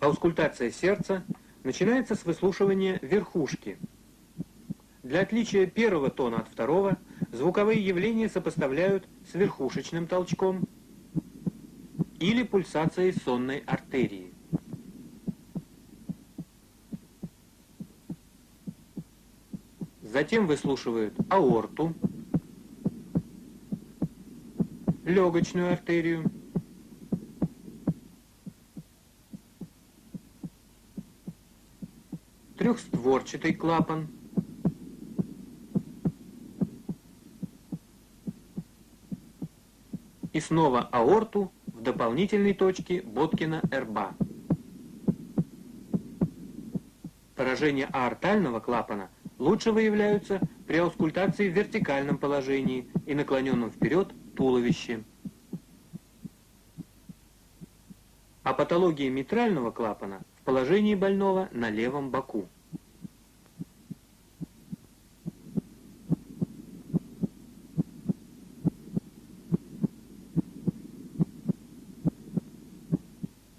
Аускультация сердца начинается с выслушивания верхушки. Для отличия первого тона от второго звуковые явления сопоставляют с верхушечным толчком или пульсацией сонной артерии. Затем выслушивают аорту, легочную артерию, трехстворчатый клапан, и снова аорту в дополнительной точке Боткина-Эрба. Поражения аортального клапана лучше выявляются при аускультации в вертикальном положении и наклоненном вперед туловище. А патология митрального клапана в положении больного на левом боку.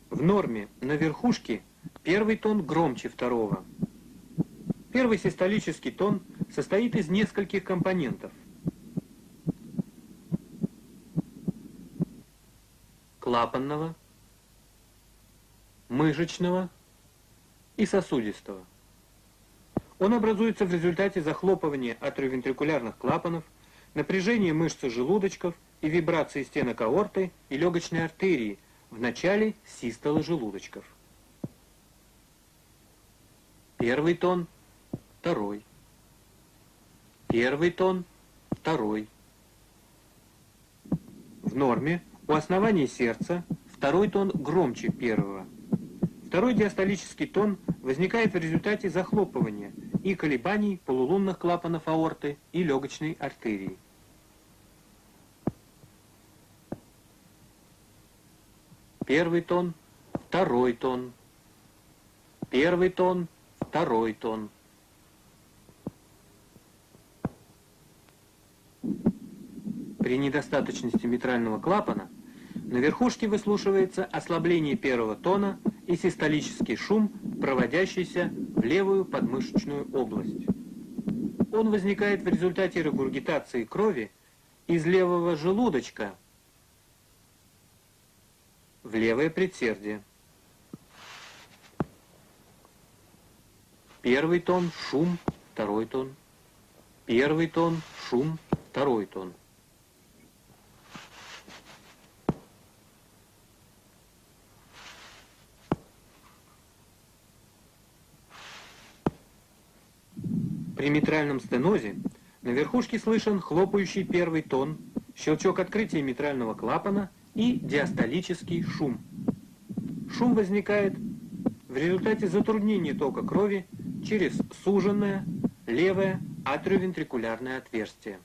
В норме на верхушке первый тон громче второго. Первый систолический тон состоит из нескольких компонентов. Клапанного, мышечного и сосудистого. Он образуется в результате захлопывания атриовентрикулярных клапанов, напряжения мышц желудочков и вибрации стенок аорты и легочной артерии в начале систолы желудочков. Первый тон, второй. Первый тон, второй. В норме у основания сердца второй тон громче первого. Второй диастолический тон возникает в результате захлопывания и колебаний полулунных клапанов аорты и легочной артерии. Первый тон, второй тон. Первый тон, второй тон. При недостаточности митрального клапана на верхушке выслушивается ослабление первого тона и систолический шум, проводящийся в левую подмышечную область. Он возникает в результате регургитации крови из левого желудочка в левое предсердие. Первый тон, шум, второй тон. Первый тон, шум, второй тон. При митральном стенозе на верхушке слышен хлопающий первый тон, щелчок открытия митрального клапана и диастолический шум. Шум возникает в результате затруднения тока крови через суженное левое атриовентрикулярное отверстие.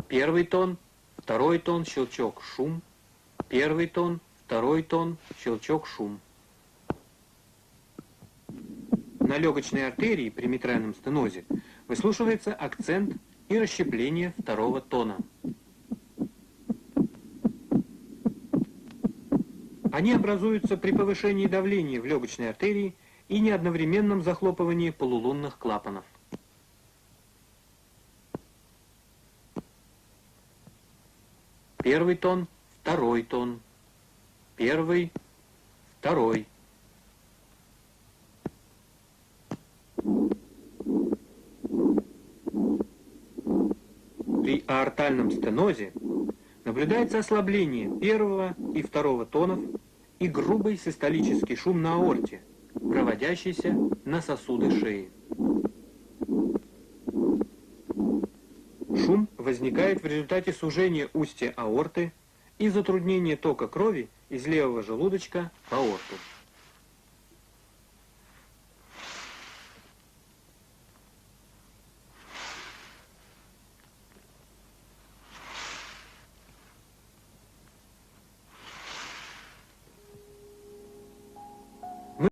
Первый тон, второй тон, щелчок, шум. Первый тон, второй тон, щелчок, шум. На легочной артерии при митральном стенозе выслушивается акцент и расщепление второго тона. Они образуются при повышении давления в легочной артерии и неодновременном захлопывании полулунных клапанов. Первый тон, второй тон. Первый, второй. При аортальном стенозе наблюдается ослабление первого и второго тонов и грубый систолический шум на аорте, проводящийся на сосуды шеи. Шум возникает в результате сужения устья аорты и затруднения тока крови из левого желудочка в аорту.